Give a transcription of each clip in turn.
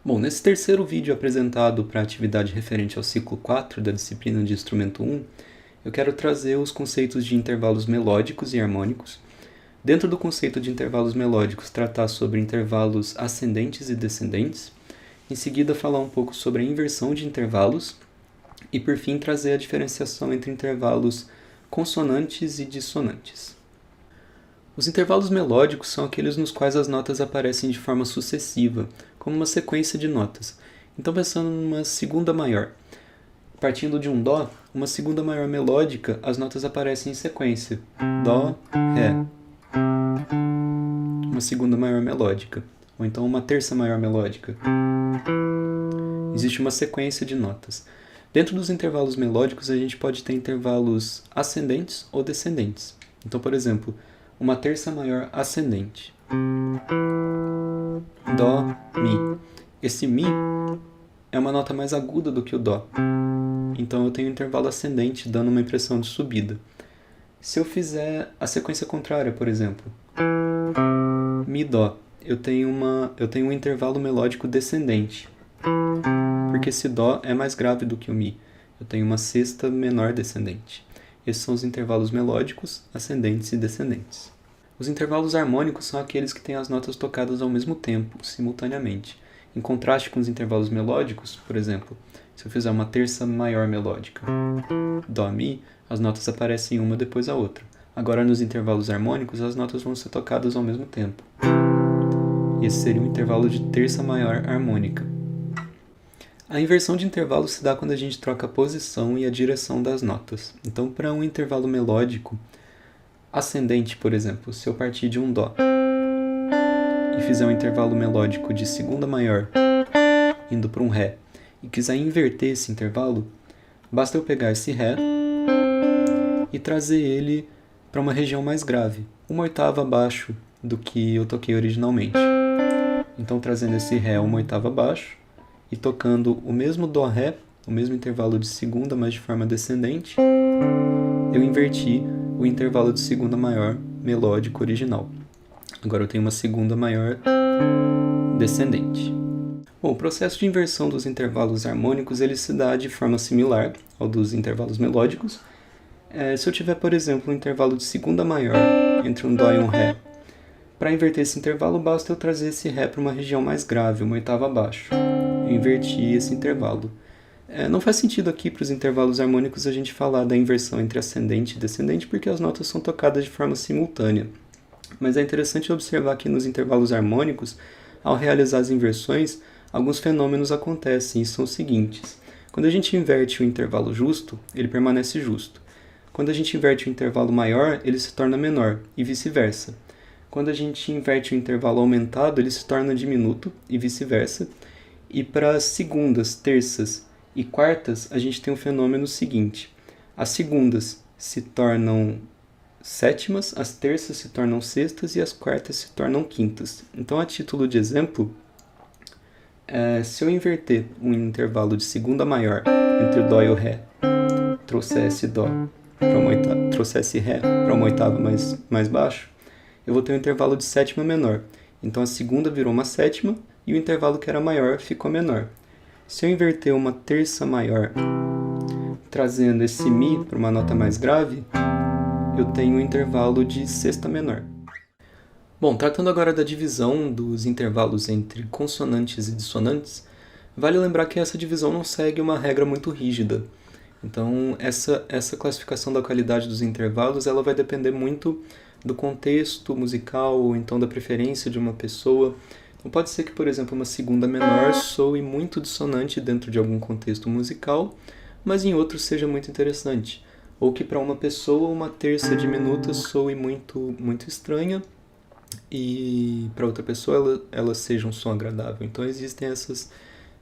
Bom, nesse terceiro vídeo apresentado para a atividade referente ao ciclo 4 da disciplina de Instrumento 1, eu quero trazer os conceitos de intervalos melódicos e harmônicos. Dentro do conceito de intervalos melódicos, tratar sobre intervalos ascendentes e descendentes. Em seguida, falar um pouco sobre a inversão de intervalos. E, por fim, trazer a diferenciação entre intervalos consonantes e dissonantes. Os intervalos melódicos são aqueles nos quais as notas aparecem de forma sucessiva, como uma sequência de notas. Então, pensando numa segunda maior. Partindo de um Dó, uma segunda maior melódica, as notas aparecem em sequência. Dó, Ré. Uma segunda maior melódica. Ou então uma terça maior melódica. Existe uma sequência de notas. Dentro dos intervalos melódicos, a gente pode ter intervalos ascendentes ou descendentes. Então, por exemplo, uma terça maior ascendente. Dó, Mi. Esse Mi é uma nota mais aguda do que o Dó. Então eu tenho um intervalo ascendente, dando uma impressão de subida. Se eu fizer a sequência contrária, por exemplo, Mi, Dó, eu tenho um intervalo melódico descendente. Porque esse Dó é mais grave do que o Mi. Eu tenho uma sexta menor descendente. Esses são os intervalos melódicos, ascendentes e descendentes. Os intervalos harmônicos são aqueles que têm as notas tocadas ao mesmo tempo, simultaneamente. Em contraste com os intervalos melódicos, por exemplo, se eu fizer uma terça maior melódica, Dó, Mi, as notas aparecem uma depois da outra. Agora, nos intervalos harmônicos, as notas vão ser tocadas ao mesmo tempo. Esse seria um intervalo de terça maior harmônica. A inversão de intervalo se dá quando a gente troca a posição e a direção das notas. Então, para um intervalo melódico ascendente, por exemplo, se eu partir de um Dó e fizer um intervalo melódico de segunda maior indo para um Ré e quiser inverter esse intervalo, basta eu pegar esse Ré e trazer ele para uma região mais grave, uma oitava abaixo do que eu toquei originalmente. Então, trazendo esse Ré uma oitava abaixo e tocando o mesmo Dó-Ré, o mesmo intervalo de segunda, mas de forma descendente, eu inverti o intervalo de segunda maior melódico original. Agora eu tenho uma segunda maior descendente. Bom, o processo de inversão dos intervalos harmônicos ele se dá de forma similar ao dos intervalos melódicos. Se eu tiver, por exemplo, um intervalo de segunda maior entre um Dó e um Ré, para inverter esse intervalo, basta eu trazer esse Ré para uma região mais grave, uma oitava abaixo. Eu inverti esse intervalo. Não faz sentido aqui para os intervalos harmônicos a gente falar da inversão entre ascendente e descendente, porque as notas são tocadas de forma simultânea. Mas é interessante observar que nos intervalos harmônicos, ao realizar as inversões, alguns fenômenos acontecem e são os seguintes. Quando a gente inverte o intervalo justo, ele permanece justo. Quando a gente inverte o intervalo maior, ele se torna menor, e vice-versa. Quando a gente inverte o intervalo aumentado, ele se torna diminuto, e vice-versa. E para as segundas, terças e quartas, a gente tem um fenômeno seguinte. As segundas se tornam sétimas, as terças se tornam sextas e as quartas se tornam quintas. Então, a título de exemplo, se eu inverter um intervalo de segunda maior entre o Dó e o Ré, trouxesse Ré para uma oitava mais baixo, eu vou ter um intervalo de sétima menor. Então, a segunda virou uma sétima e o intervalo que era maior ficou menor. Se eu inverter uma terça maior, trazendo esse Mi para uma nota mais grave, eu tenho um intervalo de sexta menor. Bom, tratando agora da divisão dos intervalos entre consonantes e dissonantes, vale lembrar que essa divisão não segue uma regra muito rígida. Então, essa classificação da qualidade dos intervalos ela vai depender muito do contexto musical ou então da preferência de uma pessoa. Então, pode ser que, por exemplo, uma segunda menor soe muito dissonante dentro de algum contexto musical, mas em outro seja muito interessante. Ou que para uma pessoa uma terça diminuta soe muito estranha e para outra pessoa ela seja um som agradável. Então existem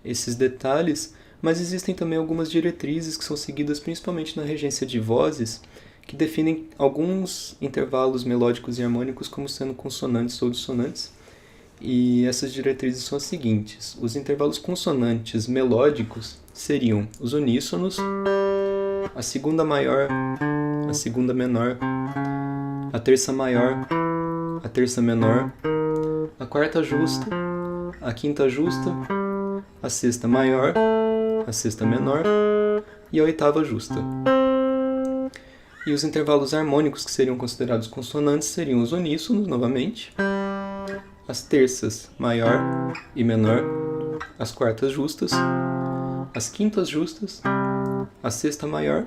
esses detalhes, mas existem também algumas diretrizes que são seguidas principalmente na regência de vozes, que definem alguns intervalos melódicos e harmônicos como sendo consonantes ou dissonantes. E essas diretrizes são as seguintes. Os intervalos consonantes melódicos seriam os uníssonos, a segunda maior, a segunda menor, a terça maior, a terça menor, a quarta justa, a quinta justa, a sexta maior, a sexta menor e a oitava justa. E os intervalos harmônicos que seriam considerados consonantes seriam os uníssonos, novamente, as terças maior e menor, as quartas justas, as quintas justas, a sexta maior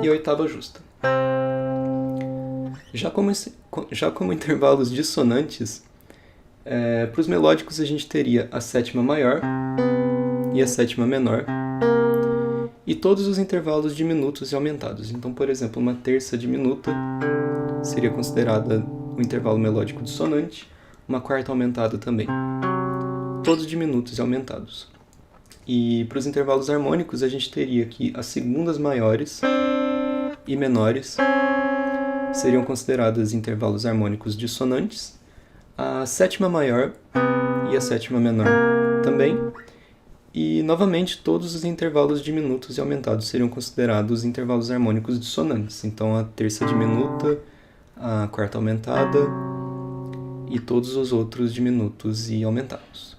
e a oitava justa. Já como intervalos dissonantes, para os melódicos a gente teria a sétima maior e a sétima menor, e todos os intervalos diminutos e aumentados. Então, por exemplo, uma terça diminuta seria considerada um intervalo melódico dissonante, uma quarta aumentada também. Todos diminutos e aumentados. E para os intervalos harmônicos a gente teria que as segundas maiores e menores seriam consideradas intervalos harmônicos dissonantes, a sétima maior e a sétima menor também. E, novamente, todos os intervalos diminutos e aumentados seriam considerados intervalos harmônicos dissonantes. Então, a terça diminuta, a quarta aumentada e todos os outros diminutos e aumentados.